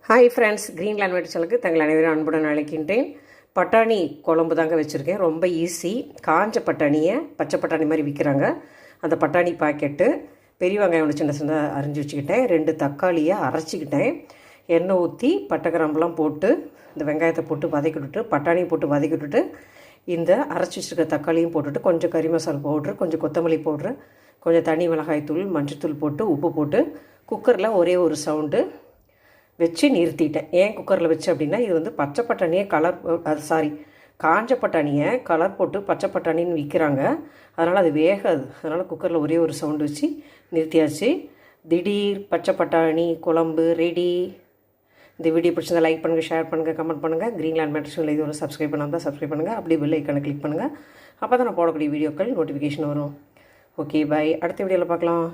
Hi friends, green land சேனலுக்கு தங்கள் அனைவரும் அன்புடன் அழைக்கின்றேன். பட்டாணி குழம்பு தாங்க வச்சுருக்கேன். ரொம்ப ஈஸி. காஞ்ச பட்டாணியை பச்சை பட்டாணி மாதிரி விற்கிறாங்க. அந்த பட்டாணி பாக்கெட்டு, பெரிய வெங்காயம் ஒன்று சின்ன சின்ன அரிஞ்சு வச்சுக்கிட்டேன். 2 தக்காளியை அரைச்சிக்கிட்டேன். எண்ணெய் ஊற்றி பட்டை கிராம்பெலாம் போட்டு இந்த வெங்காயத்தை போட்டு வதக்கி விட்டுட்டு, பட்டாணியை போட்டு வதக்கி விட்டுட்டு, இந்த அரைச்சி வச்சுருக்க தக்காளியும் போட்டுட்டு, கொஞ்சம் கறி மசாலா பவுட்ரு, கொஞ்சம் கொத்தமல்லி பவுட்ரு, கொஞ்சம் தனி மிளகாய் தூள், மஞ்சத்தூள் போட்டு உப்பு போட்டு குக்கரில் ஒரே ஒரு சவுண்டு வச்சு நிறுத்திட்டேன். ஏன் குக்கரில் வச்சு அப்படின்னா, இது வந்து பச்சை பட்டாணியை காஞ்ச பட்டாணியை கலர் போட்டு பச்சை பட்டாணின்னு விற்கிறாங்க. அதனால் அது வேகாது. அதனால் குக்கரில் ஒரே ஒரு சவுண்டு வச்சு நிறுத்தியாச்சு. திடீர் பச்சை பட்டாணி குழம்பு ரெடி. இந்த வீடியோ பிடிச்சதை லைக் பண்ணுங்கள், ஷேர் பண்ணுங்கள், கமெண்ட் பண்ணுங்கள். க்ரீன் லேண்ட் மேட்ரிக்ஸில் இது ஒரு சப்ஸ்கிரைப் பண்ணாமல் சப்ஸ்கிரைப் பண்ணுங்கள். அப்படியே பெல் ஐக்கானை கிளிக் பண்ணுங்கள். அப்போ தான் நான் போடக்கூடிய வீடியோக்கள் நோட்டிஃபிகேஷன் வரும். ஓகே, பாய். அடுத்த வீடியோவில் பார்க்கலாம்.